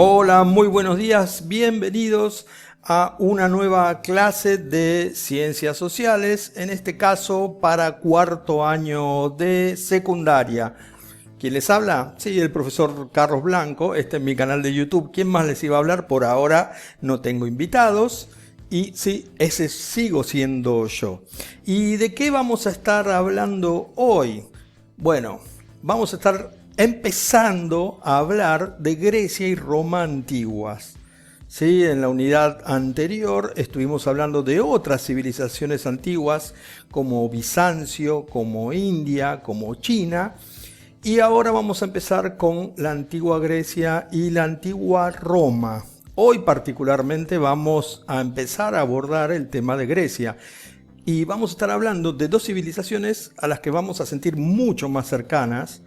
Hola, muy buenos días, bienvenidos a una nueva clase de Ciencias Sociales, en este caso para cuarto año de secundaria. ¿Quién les habla? Sí, el profesor Carlos Blanco, este es mi canal de YouTube. ¿Quién más les iba a hablar? Por ahora no tengo invitados y sí, ese sigo siendo yo. ¿Y de qué vamos a estar hablando hoy? Bueno, vamos a estar empezando a hablar de Grecia y Roma antiguas. Sí, en la unidad anterior estuvimos hablando de otras civilizaciones antiguas como Bizancio, como India, como China. Y ahora vamos a empezar con la antigua Grecia y la antigua Roma. Hoy particularmente vamos a empezar a abordar el tema de Grecia. Y vamos a estar hablando de dos civilizaciones a las que vamos a sentir mucho más cercanas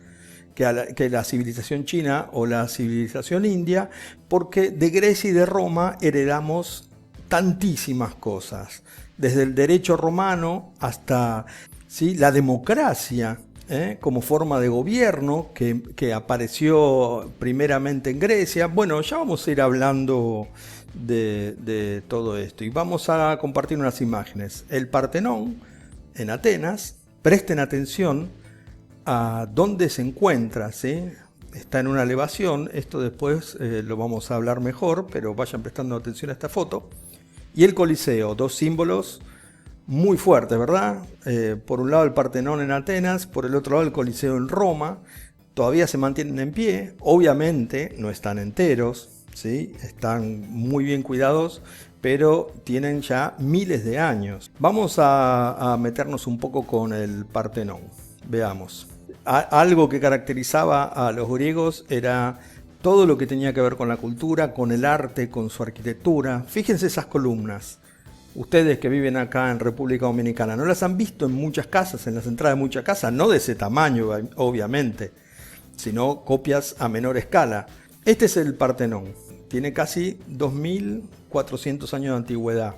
que la civilización china o la civilización india, porque de Grecia y de Roma heredamos tantísimas cosas, desde el derecho romano hasta la democracia, como forma de gobierno que apareció primeramente en Grecia. Bueno, ya vamos a ir hablando de todo esto y vamos a compartir unas imágenes. El Partenón en Atenas, presten atención a dónde se encuentra, ¿sí? Está en una elevación, esto después lo vamos a hablar mejor, pero vayan prestando atención a esta foto. Y el Coliseo, dos símbolos muy fuertes, ¿verdad? Por un lado el Partenón en Atenas, por el otro lado el Coliseo en Roma. Todavía se mantienen en pie, obviamente no están enteros, ¿sí? Están muy bien cuidados, pero tienen ya miles de años. Vamos a meternos un poco con el Partenón. Veamos. Algo que caracterizaba a los griegos era todo lo que tenía que ver con la cultura, con el arte, con su arquitectura. Fíjense esas columnas. Ustedes que viven acá en República Dominicana, ¿no las han visto en muchas casas, en las entradas de muchas casas? No de ese tamaño, obviamente, sino copias a menor escala. Este es el Partenón. Tiene casi 2400 años de antigüedad.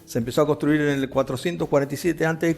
Se empezó a construir en el 447 a.C.,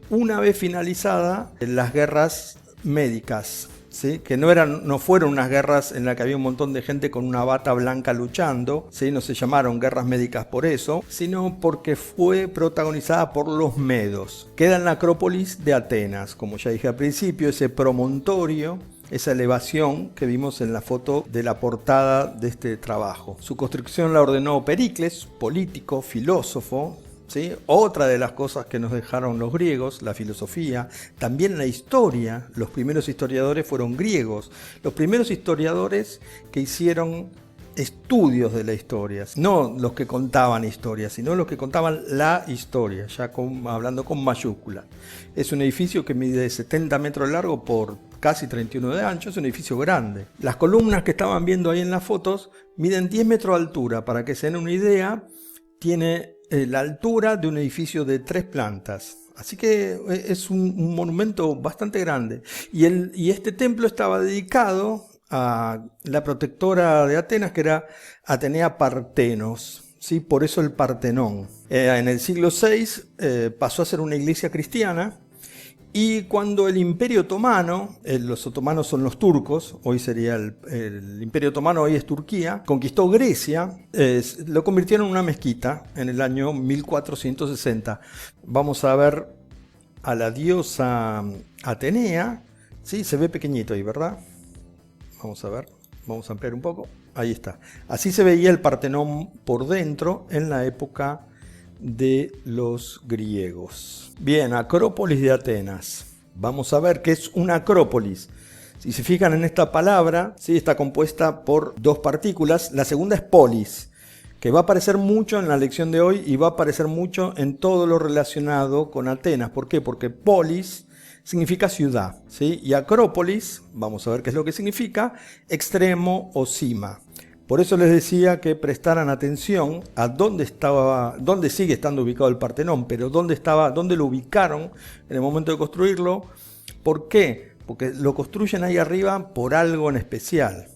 una vez finalizadas las guerras médicas, ¿sí? Que no fueron unas guerras en las que había un montón de gente con una bata blanca luchando, ¿sí? No se llamaron guerras médicas por eso, sino porque fue protagonizada por los medos. Queda en la Acrópolis de Atenas, como ya dije al principio, ese promontorio, esa elevación que vimos en la foto de la portada de este trabajo. Su construcción la ordenó Pericles, político, filósofo, ¿sí? Otra de las cosas que nos dejaron los griegos, la filosofía, también la historia. Los primeros historiadores fueron griegos, los primeros historiadores que hicieron estudios de la historia, no los que contaban historias, sino los que contaban la historia, ya hablando con mayúscula. Es un edificio que mide 70 metros de largo por casi 31 de ancho, es un edificio grande. Las columnas que estaban viendo ahí en las fotos miden 10 metros de altura, para que se den una idea, tiene la altura de un edificio de 3 plantas. Así que es un monumento bastante grande. Y este templo estaba dedicado a la protectora de Atenas, que era Atenea Partenos, ¿sí? Por eso el Partenón. En el siglo VI pasó a ser una iglesia cristiana, y cuando el Imperio Otomano, los otomanos son los turcos, hoy sería el Imperio Otomano, hoy es Turquía, conquistó Grecia, lo convirtieron en una mezquita en el año 1460. Vamos a ver a la diosa Atenea, ¿sí? Se ve pequeñito ahí, ¿verdad? Vamos a ver, vamos a ampliar un poco. Ahí está. Así se veía el Partenón por dentro en la época de los griegos. Bien, Acrópolis de Atenas. Vamos a ver qué es una acrópolis. Si se fijan en esta palabra, ¿sí? Está compuesta por dos partículas. La segunda es polis, que va a aparecer mucho en la lección de hoy y va a aparecer mucho en todo lo relacionado con Atenas. ¿Por qué? Porque polis significa ciudad, ¿sí? Y acrópolis, vamos a ver qué es lo que significa, extremo o cima. Por eso les decía que prestaran atención a dónde sigue estando ubicado el Partenón, pero dónde lo ubicaron en el momento de construirlo. ¿Por qué? Porque lo construyen ahí arriba por algo en especial,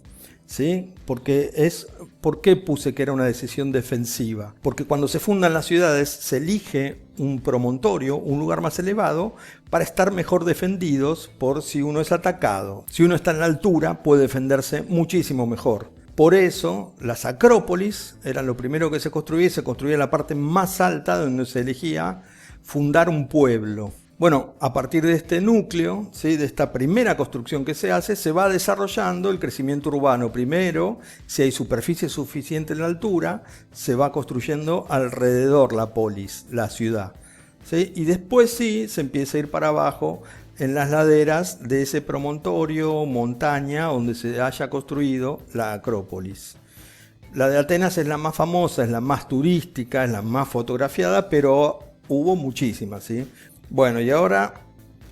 ¿sí? ¿Por qué puse que era una decisión defensiva? Porque cuando se fundan las ciudades se elige un promontorio, un lugar más elevado, para estar mejor defendidos por si uno es atacado. Si uno está en la altura puede defenderse muchísimo mejor. Por eso las acrópolis eran lo primero que se construía, y se construía en la parte más alta donde se elegía fundar un pueblo. Bueno, a partir de este núcleo, ¿sí?, de esta primera construcción que se hace, se va desarrollando el crecimiento urbano. Primero, si hay superficie suficiente en la altura, se va construyendo alrededor la polis, la ciudad, ¿sí? Y después sí, se empieza a ir para abajo en las laderas de ese promontorio, montaña, donde se haya construido la Acrópolis. La de Atenas es la más famosa, es la más turística, es la más fotografiada, pero hubo muchísimas, ¿sí? Bueno, y ahora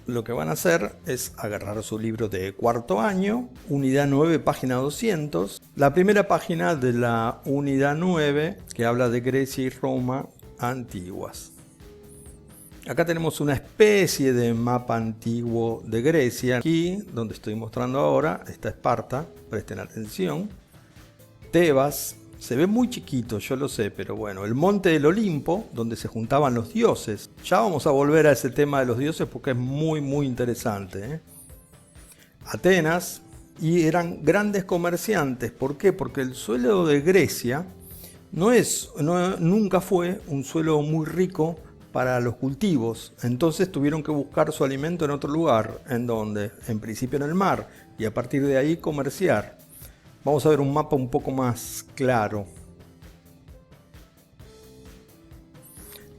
lo que van a hacer es agarrar su libro de cuarto año, unidad 9, página 200. La primera página de la unidad 9, que habla de Grecia y Roma antiguas. Acá tenemos una especie de mapa antiguo de Grecia. Aquí, donde estoy mostrando ahora, está Esparta, presten atención. Tebas, se ve muy chiquito, yo lo sé, pero bueno, el monte del Olimpo, donde se juntaban los dioses. Ya vamos a volver a ese tema de los dioses porque es muy muy interesante, Atenas, y eran grandes comerciantes. ¿Por qué? Porque el suelo de Grecia nunca fue un suelo muy rico para los cultivos. Entonces tuvieron que buscar su alimento en otro lugar. ¿En dónde? En principio en el mar, y a partir de ahí comerciar. Vamos a ver un mapa un poco más claro.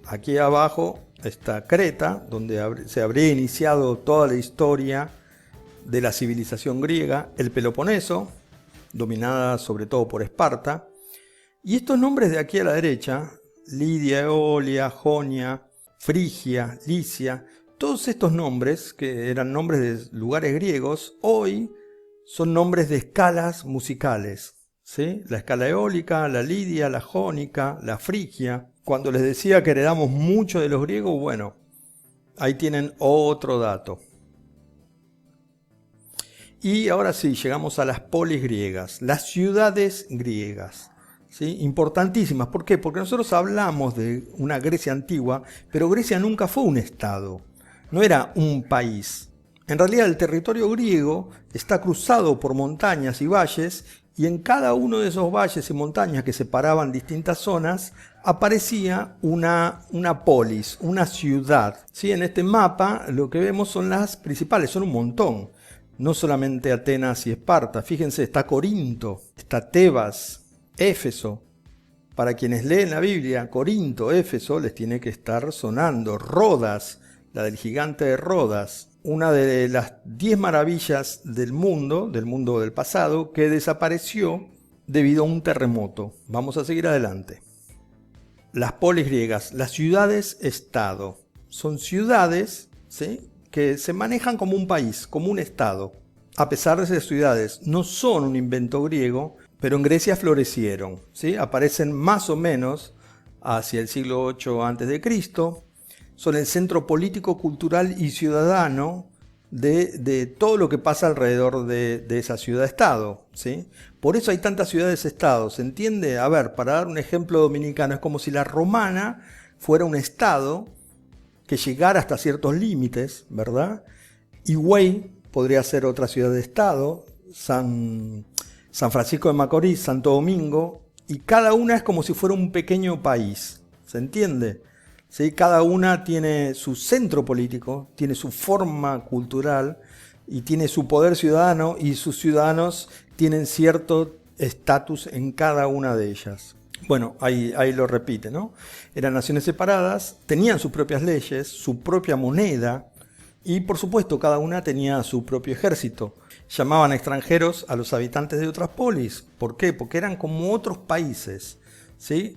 Aquí abajo está Creta, donde se habría iniciado toda la historia de la civilización griega. El Peloponeso, dominada sobre todo por Esparta. Y estos nombres de aquí a la derecha, Lidia, Eolia, Jonia, Frigia, Licia, todos estos nombres, que eran nombres de lugares griegos, hoy son nombres de escalas musicales, ¿sí? La escala eólica, la lidia, la jónica, la frigia. Cuando les decía que heredamos mucho de los griegos, bueno, ahí tienen otro dato. Y ahora sí, llegamos a las polis griegas, las ciudades griegas, ¿sí? Importantísimas. ¿Por qué? Porque nosotros hablamos de una Grecia antigua, pero Grecia nunca fue un estado, no era un país. En realidad el territorio griego está cruzado por montañas y valles, y en cada uno de esos valles y montañas que separaban distintas zonas aparecía una polis, una ciudad. ¿Sí? En este mapa lo que vemos son las principales, son un montón. No solamente Atenas y Esparta, fíjense, está Corinto, está Tebas, Éfeso. Para quienes leen la Biblia, Corinto, Éfeso, les tiene que estar sonando. Rodas, la del gigante de Rodas, una de las 10 maravillas del mundo del pasado, que desapareció debido a un terremoto. Vamos a seguir adelante. Las polis griegas, las ciudades-estado, son ciudades, ¿sí?, que se manejan como un país, como un estado. A pesar de ser ciudades, no son un invento griego, pero en Grecia florecieron, ¿sí? Aparecen más o menos hacia el siglo 8 a.C., son el centro político, cultural y ciudadano de todo lo que pasa alrededor de esa ciudad-estado, ¿sí? Por eso hay tantas ciudades-estados, ¿se entiende? A ver, para dar un ejemplo dominicano, es como si la romana fuera un estado que llegara hasta ciertos límites, ¿verdad? Higüey podría ser otra ciudad-estado, San Francisco de Macorís, Santo Domingo, y cada una es como si fuera un pequeño país, ¿se entiende? ¿Sí? Cada una tiene su centro político, tiene su forma cultural y tiene su poder ciudadano, y sus ciudadanos tienen cierto estatus en cada una de ellas. Bueno, ahí lo repite, ¿no? Eran naciones separadas, tenían sus propias leyes, su propia moneda y por supuesto cada una tenía su propio ejército. Llamaban extranjeros a los habitantes de otras polis. ¿Por qué? Porque eran como otros países, ¿sí?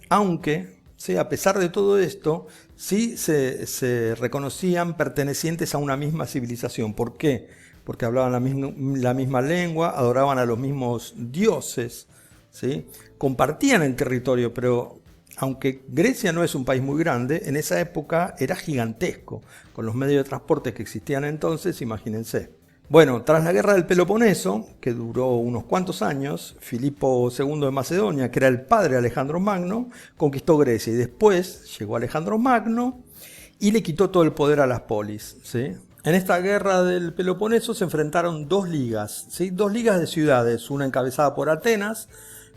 Aunque... sí, a pesar de todo esto, sí se reconocían pertenecientes a una misma civilización. ¿Por qué? Porque hablaban la misma lengua, adoraban a los mismos dioses, ¿sí? Compartían el territorio, pero aunque Grecia no es un país muy grande, en esa época era gigantesco. Con los medios de transporte que existían entonces, imagínense. Bueno, tras la guerra del Peloponeso, que duró unos cuantos años, Filipo II de Macedonia, que era el padre de Alejandro Magno, conquistó Grecia, y después llegó Alejandro Magno y le quitó todo el poder a las polis, ¿sí? En esta guerra del Peloponeso se enfrentaron dos ligas, ¿sí? Dos ligas de ciudades, una encabezada por Atenas,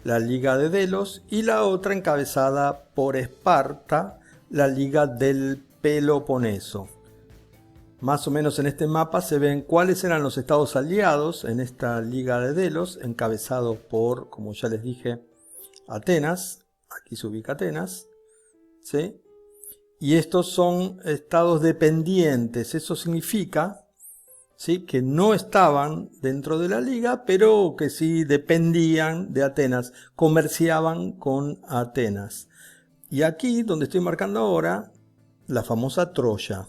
la Liga de Delos, y la otra encabezada por Esparta, la Liga del Peloponeso. Más o menos en este mapa se ven cuáles eran los estados aliados en esta Liga de Delos, encabezado por, como ya les dije, Atenas. Aquí se ubica Atenas, ¿sí? Y estos son estados dependientes. Eso significa, ¿sí?, que no estaban dentro de la liga, pero que sí dependían de Atenas, comerciaban con Atenas. Y aquí, donde estoy marcando ahora, la famosa Troya,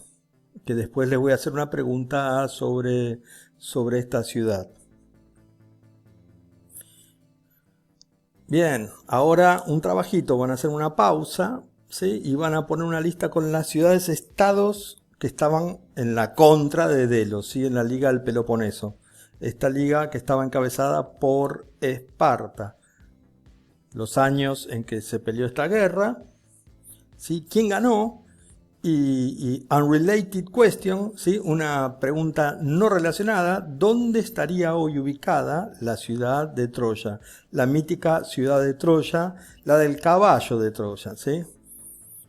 que después les voy a hacer una pregunta sobre esta ciudad. Bien, ahora un trabajito, van a hacer una pausa, ¿sí?, y van a poner una lista con las ciudades-estados que estaban en la contra de Delos, ¿sí?, en la Liga del Peloponeso. Esta liga que estaba encabezada por Esparta. Los años en que se peleó esta guerra, ¿sí?, quién ganó. Y unrelated question, ¿sí?, una pregunta no relacionada: ¿dónde estaría hoy ubicada la ciudad de Troya? La mítica ciudad de Troya, la del caballo de Troya, ¿sí?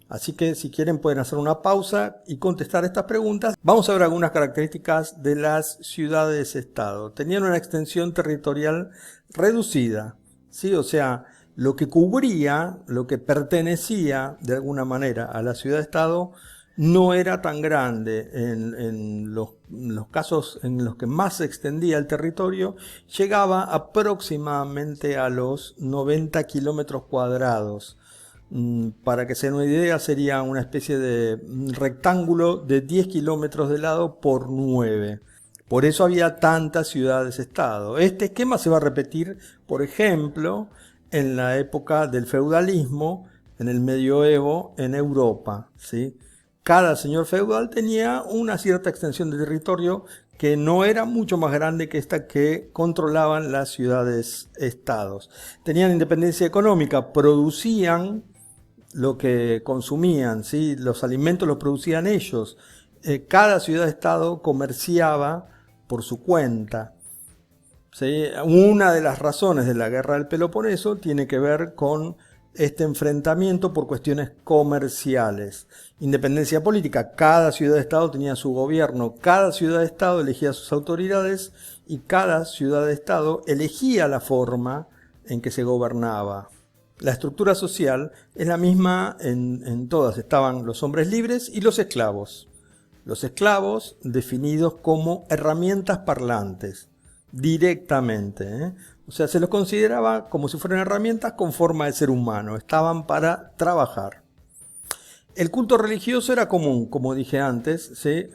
Así que si quieren pueden hacer una pausa y contestar estas preguntas. Vamos a ver algunas características de las ciudades-estado. Tenían una extensión territorial reducida, ¿sí? O sea, lo que cubría, lo que pertenecía de alguna manera a la ciudad-estado no era tan grande. En los casos en los que más se extendía el territorio, llegaba aproximadamente a los 90 kilómetros cuadrados. Para que se den una idea, sería una especie de rectángulo de 10 kilómetros de lado por 9. Por eso había tantas ciudades-estado. Este esquema se va a repetir, por ejemplo, en la época del feudalismo, en el medioevo, en Europa, ¿sí? Cada señor feudal tenía una cierta extensión de territorio que no era mucho más grande que esta que controlaban las ciudades-estados. Tenían independencia económica, producían lo que consumían, ¿sí? Los alimentos los producían ellos. Cada ciudad-estado comerciaba por su cuenta. ¿Sí? Una de las razones de la guerra del Peloponeso tiene que ver con este enfrentamiento por cuestiones comerciales. Independencia política: cada ciudad-estado tenía su gobierno, cada ciudad-estado elegía sus autoridades y cada ciudad-estado elegía la forma en que se gobernaba. La estructura social es la misma en todas. Estaban los hombres libres y los esclavos. Los esclavos definidos como herramientas parlantes, directamente, ¿eh? O sea, se los consideraba como si fueran herramientas con forma de ser humano. Estaban para trabajar. El culto religioso era común, como dije antes, ¿sí?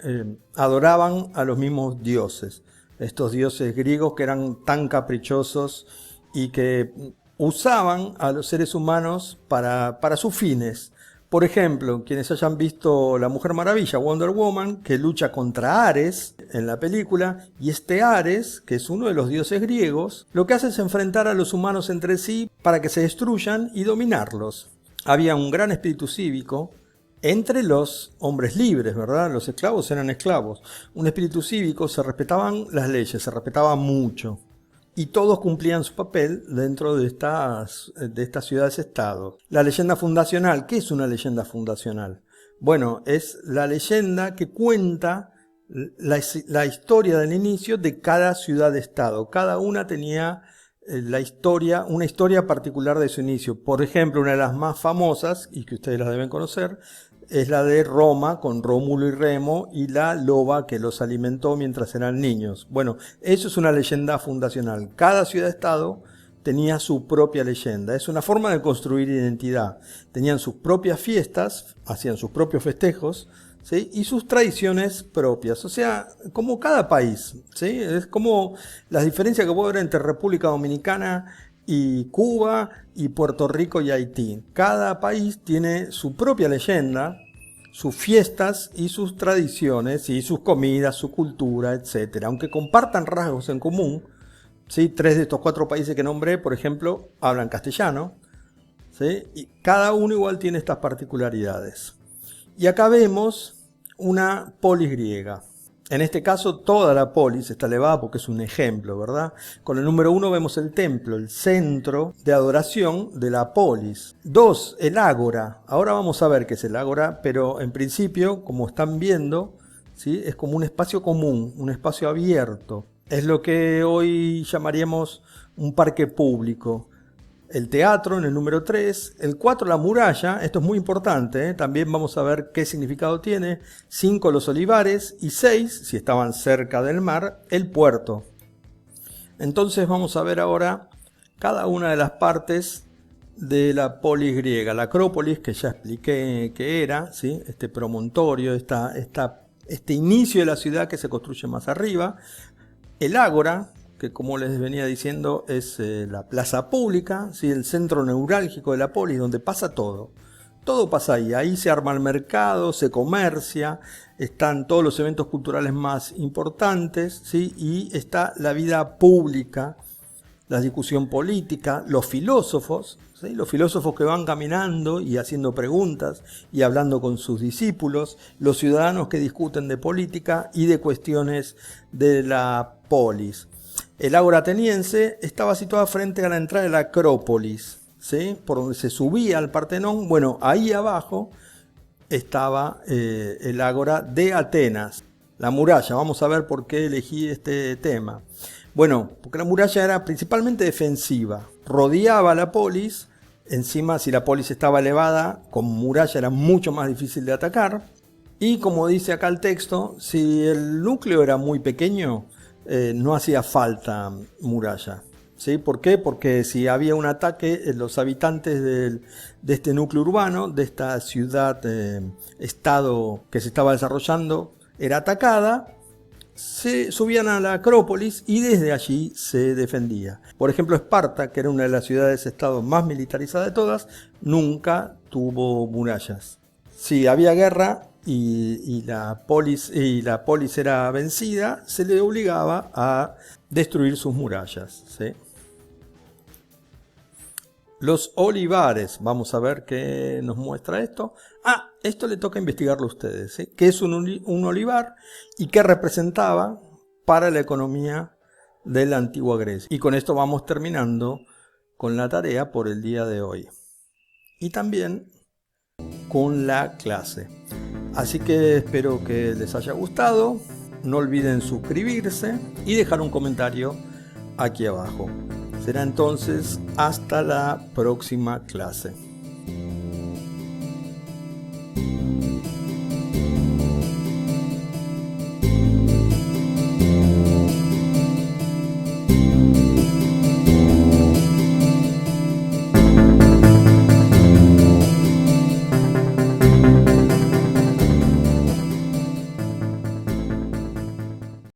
Adoraban a los mismos dioses. Estos dioses griegos que eran tan caprichosos y que usaban a los seres humanos para sus fines. Por ejemplo, quienes hayan visto La Mujer Maravilla, Wonder Woman, que lucha contra Ares en la película, y este Ares, que es uno de los dioses griegos, lo que hace es enfrentar a los humanos entre sí para que se destruyan y dominarlos. Había un gran espíritu cívico entre los hombres libres, ¿verdad? Los esclavos eran esclavos. Un espíritu cívico, se respetaban las leyes, se respetaba mucho. Y todos cumplían su papel dentro de estas ciudades-estado. La leyenda fundacional. ¿Qué es una leyenda fundacional? Bueno, es la leyenda que cuenta la historia del inicio de cada ciudad-estado. Cada una tenía una historia particular de su inicio. Por ejemplo, una de las más famosas, y que ustedes las deben conocer, es la de Roma, con Rómulo y Remo, y la loba que los alimentó mientras eran niños. Bueno, eso es una leyenda fundacional. Cada ciudad-estado tenía su propia leyenda. Es una forma de construir identidad. Tenían sus propias fiestas, hacían sus propios festejos, ¿sí? Y sus tradiciones propias. O sea, como cada país, ¿sí? Es como las diferencias que puedo ver entre República Dominicana y Cuba y Puerto Rico y Haití. Cada país tiene su propia leyenda, sus fiestas y sus tradiciones y sus comidas, su cultura, etc. Aunque compartan rasgos en común, ¿sí? 3 de estos 4 países que nombré, por ejemplo, hablan castellano, ¿sí? Y cada uno igual tiene estas particularidades. Y acá vemos una polis griega. En este caso toda la polis está elevada porque es un ejemplo, ¿verdad? Con el número 1 vemos el templo, el centro de adoración de la polis. 2, el ágora. Ahora vamos a ver qué es el ágora, pero en principio, como están viendo, ¿sí? Es como un espacio común, un espacio abierto. Es lo que hoy llamaríamos un parque público. El teatro en el número 3, el 4 la muralla, esto es muy importante, también vamos a ver qué significado tiene, 5 los olivares y 6, si estaban cerca del mar, el puerto. Entonces vamos a ver ahora cada una de las partes de la polis griega. La Acrópolis, que ya expliqué qué era, ¿sí? Este promontorio, este inicio de la ciudad que se construye más arriba. El ágora, que como les venía diciendo es la plaza pública, ¿sí? El centro neurálgico de la polis, donde pasa todo. Todo pasa ahí. Ahí se arma el mercado, se comercia, están todos los eventos culturales más importantes, ¿sí? Y está la vida pública, la discusión política, los filósofos, ¿sí? Los filósofos que van caminando y haciendo preguntas y hablando con sus discípulos, los ciudadanos que discuten de política y de cuestiones de la polis. El ágora ateniense estaba situada frente a la entrada de la Acrópolis, ¿sí? Por donde se subía al Partenón. Bueno, ahí abajo estaba el ágora de Atenas, la muralla. Vamos a ver por qué elegí este tema. Bueno, porque la muralla era principalmente defensiva, rodeaba la polis. Encima, si la polis estaba elevada, con muralla era mucho más difícil de atacar. Y como dice acá el texto, si el núcleo era muy pequeño, no hacía falta muralla. ¿Sí? ¿Por qué? Porque si había un ataque, los habitantes de este núcleo urbano, de esta ciudad, estado que se estaba desarrollando, era atacada, se subían a la Acrópolis y desde allí se defendía. Por ejemplo, Esparta, que era una de las ciudades-estado más militarizadas de todas, nunca tuvo murallas. Si había guerra y la polis era vencida, se le obligaba a destruir sus murallas, ¿sí? Los olivares, vamos a ver qué nos muestra esto. Esto le toca investigarlo a ustedes, ¿sí? ¿Qué es un olivar y qué representaba para la economía de la antigua Grecia? Y con esto vamos terminando con la tarea por el día de hoy. Y también con la clase. Así que espero que les haya gustado. No olviden suscribirse y dejar un comentario aquí abajo. Será entonces hasta la próxima clase.